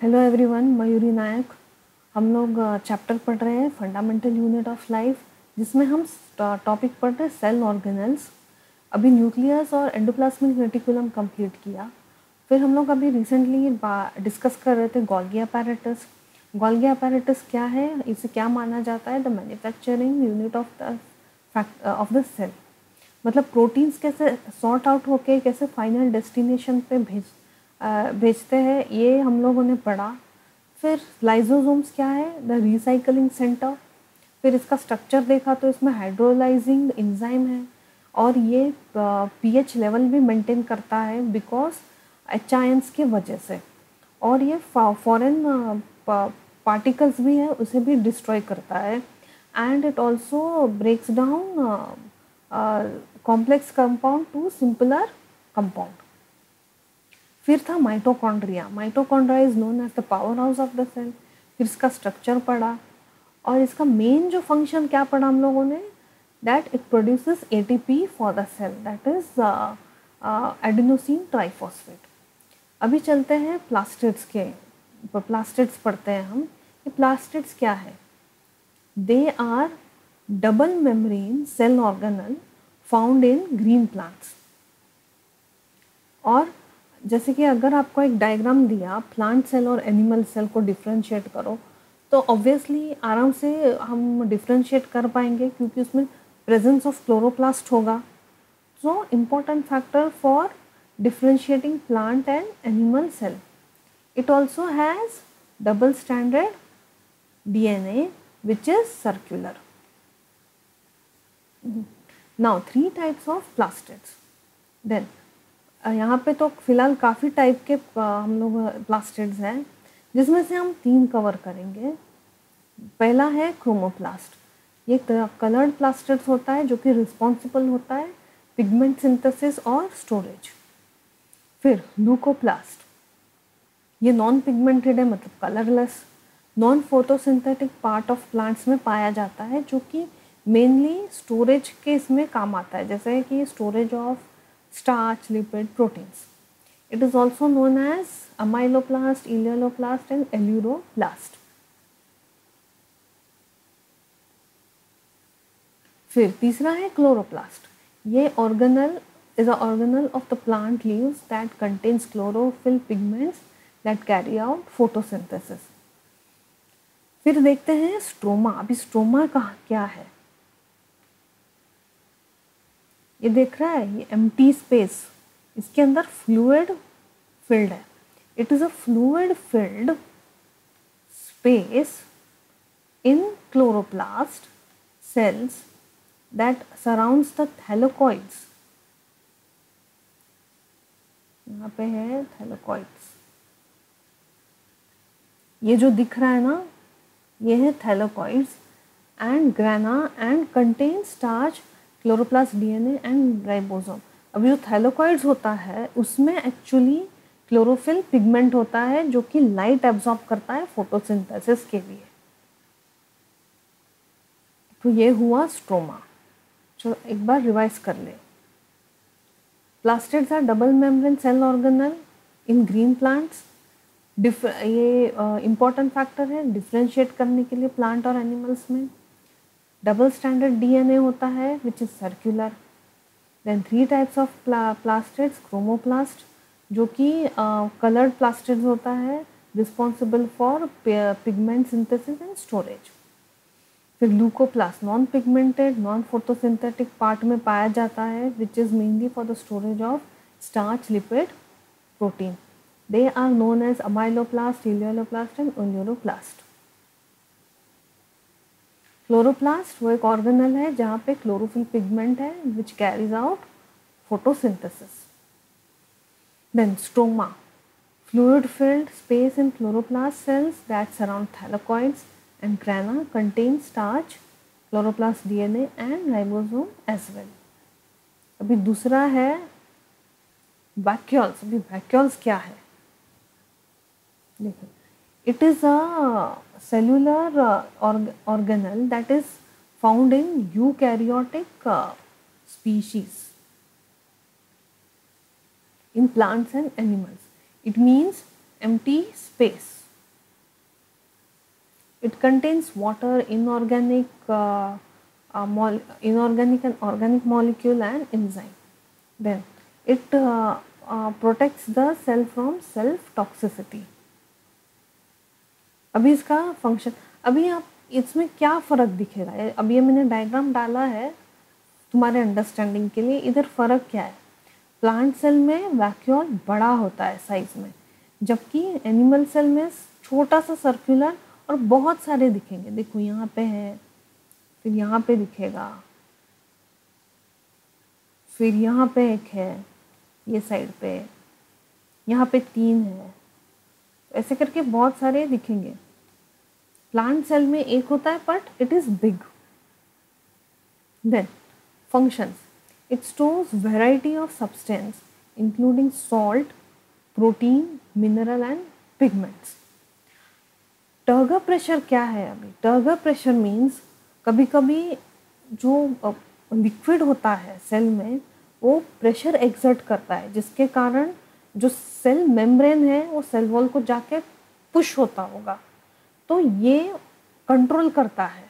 Hello everyone, Mayuri नायक। हम लोग chapter पढ़ रहे हैं फंडामेंटल यूनिट ऑफ लाइफ, जिसमें हम टॉपिक पढ़ रहे हैं सेल ऑर्गेनल्स। अभी न्यूक्लियस और एंडोप्लाज्मिक रेटिकुलम कंप्लीट किया। फिर हम लोग अभी रिसेंटली डिस्कस कर रहे थे गोल्गी अपैरेटस। गोल्गी अपैरेटस क्या है, इसे क्या माना जाता है? The manufacturing unit of the cell. मतलब प्रोटीन्स कैसे सॉर्ट आउट होके कैसे फाइनल डेस्टिनेशन पे भेजते हैं, ये हम लोगों ने पढ़ा। फिर लाइजोसोम्स क्या है? The recycling centre. फिर इसका स्ट्रक्चर देखा तो इसमें हाइड्रोलाइजिंग एंजाइम है और ये पीएच लेवल भी मेंटेन करता है बिकॉज एच आयंस की वजह से। और ये फॉरेन पार्टिकल्स भी है, उसे भी डिस्ट्रॉय करता है। And it also breaks down complex compound to simpler compound. फिर था mitochondria. Mitochondria is known as the power house of the cell. फिर इसका स्ट्रक्चर पढ़ा और इसका मेन जो फंक्शन क्या पढ़ा हम लोगों ने, that it produces ATP for the cell, that is adenosine triphosphate. अभी चलते हैं प्लास्टिड्स के। प्लास्टिड्स पढ़ते हैं हम। ये प्लास्टिड्स क्या है? They are double membrane cell organelle found in green plants. और जैसे कि अगर आपको एक डायग्राम दिया, प्लांट सेल और एनिमल सेल को डिफ्रेंशिएट करो, तो ऑब्वियसली आराम से हम डिफ्रेंशिएट कर पाएंगे क्योंकि उसमें प्रेजेंस ऑफ क्लोरोप्लास्ट होगा। So important factor for differentiating plant and animal cell. It also has double standard DNA which is circular. Now 3 types of plastids. Then यहाँ पे तो फिलहाल काफ़ी टाइप के हम लोग प्लास्टिड्स हैं, जिसमें से हम 3 कवर करेंगे। पहला है क्रोमोप्लास्ट। ये कलर्ड प्लास्टिड्स होता है जो कि रिस्पॉन्सिबल होता है पिगमेंट सिंथेसिस और स्टोरेज। फिर ल्यूकोप्लास्ट, ये नॉन पिगमेंटेड है, मतलब colourless, non photosynthetic part of plants में पाया जाता है, जो कि मेनली स्टोरेज के इसमें काम आता है, जैसे कि storage of starch, lipid, proteins. It is also known as amyloplast, eleuroplast and eleuroplast. फिर तीसरा है क्लोरोप्लास्ट। ये organelle is an organelle of the plant leaves that contains chlorophyll pigments that carry out photosynthesis. फिर देखते हैं stroma. अभी stroma का क्या है? ये देख रहा है, ये एम्प्टी स्पेस, इसके अंदर फ्लूइड फिल्ड है। It is a fluid filled space in chloroplast cells that surrounds the thylakoids. यहाँ पे है थैलेकोइड्स, ये जो दिख रहा है ना, ये है thylakoids and grana and contain starch, chloroplast DNA and ribosome. अब जो थैलेकोइड्स होता है उसमें एक्चुअली क्लोरोफिल पिगमेंट होता है जो कि लाइट एब्जॉर्ब करता है फोटोसिंथेसिस के लिए। तो ये हुआ स्ट्रोमा। चलो एक बार रिवाइज कर ले। Plastids are double membrane cell organelle in green plants. ये इम्पॉर्टेंट फैक्टर है डिफ्रेंशिएट करने के लिए प्लांट और एनिमल्स में। डबल स्टैंडर्ड DNA होता है which is circular. Then 3 types of plastids. Chromoplast जो कि कलर्ड प्लास्टिड्स होता है, responsible for pigment synthesis and storage. फिर leucoplast, non pigmented non photosynthetic part में पाया जाता है, which is mainly for the storage of starch, lipid, protein. They are known as amyloplast, elaioplast and aleuroplast. Chloroplast वो एक organelle है जहाँ पे क्लोरोफिल पिगमेंट है which carries out photosynthesis. Then stroma, fluid filled space in chloroplast cells that surround thylakoids and grana, contain starch, chloroplast DNA and ribosome as well. अभी दूसरा है vacuoles. अभी वैक्यूल्स क्या है देखो। It is a cellular organelle that is found in eukaryotic species in plants and animals. It means empty space. It contains water, inorganic and organic molecule and enzyme. Then it protects the cell from self toxicity. अभी इसका function, अभी आप इसमें क्या फ़र्क दिखेगा, अभी ये मैंने डायग्राम डाला है तुम्हारे अंडरस्टैंडिंग के लिए. इधर फ़र्क क्या है, प्लांट सेल में वैक्यूल बड़ा होता है साइज में, जबकि एनिमल सेल में छोटा सा सर्कुलर और बहुत सारे दिखेंगे. देखो यहाँ पे है, फिर यहाँ पे दिखेगा, फिर यहाँ पे एक है, ये साइड पे, यहाँ पे 3 है, ऐसे करके बहुत सारे दिखेंगे. प्लांट सेल में एक होता है but it is big. Then functions. It stores variety of substance including salt, protein, mineral and pigments. Turgor pressure क्या है अभी, टर्गर प्रेशर मीन्स कभी कभी जो लिक्विड होता है सेल में वो प्रेशर एक्सर्ट करता है, जिसके कारण जो सेल मेम्ब्रेन है वो सेल वॉल को जाके पुश होता होगा, तो ये कंट्रोल करता है.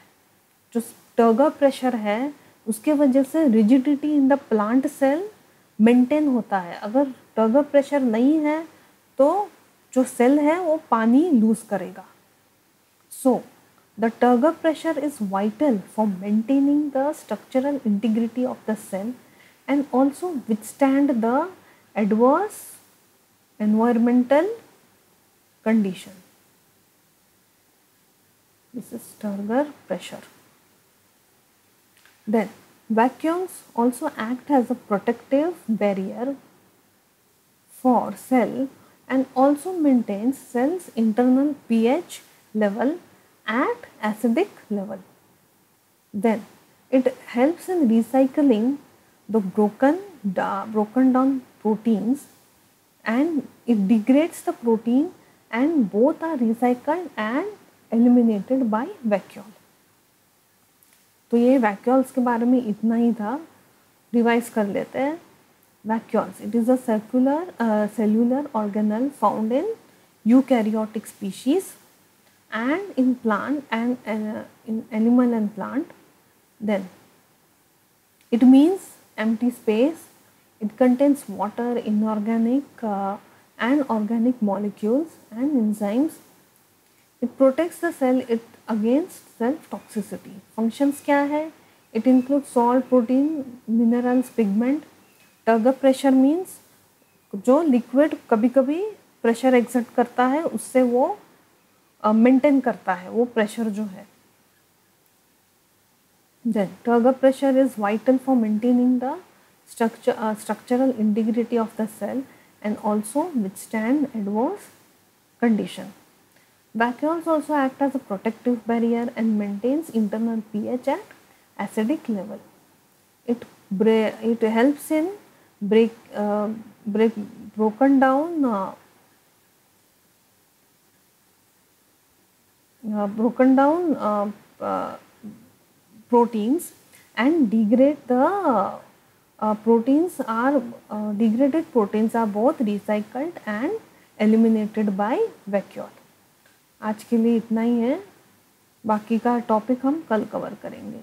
जो टर्गर प्रेशर है उसके वजह से rigidity in the plant cell maintain होता है. अगर टर्गर प्रेशर नहीं है तो जो सेल है वो पानी लूज करेगा. So the turgor pressure is vital for maintaining the structural integrity of the cell and also withstand the adverse environmental condition. This is turgor pressure. Then vacuoles also act as a protective barrier for cell and also maintains cell's internal pH level at acidic level. Then it helps in recycling the broken down proteins and it degrades the protein and both are recycled and eliminated by vacuole. तो ये vacuoles के बारे में इतना ही था, revise कर लेते हैं. Vacuoles, it is a cellular organelle found in eukaryotic species and in plant and in animal and plant. Then it means empty space. It contains water, inorganic and organic molecules and enzymes. It protects the cell against self toxicity. Functions क्या है? It includes salt, protein, minerals, pigment. Turgor pressure means जो liquid कभी कभी pressure exert करता है उससे वो maintain करता है वो प्रेशर जो है. Then turgor pressure is vital for maintaining the structural integrity of the cell and also withstand adverse condition. Vacuoles also act as a protective barrier and maintains internal pH at acidic level. It helps in broken down proteins and degrade the degraded proteins are both recycled and eliminated by vacuole. आज के लिए इतना ही है, बाकी का topic हम कल cover करेंगे.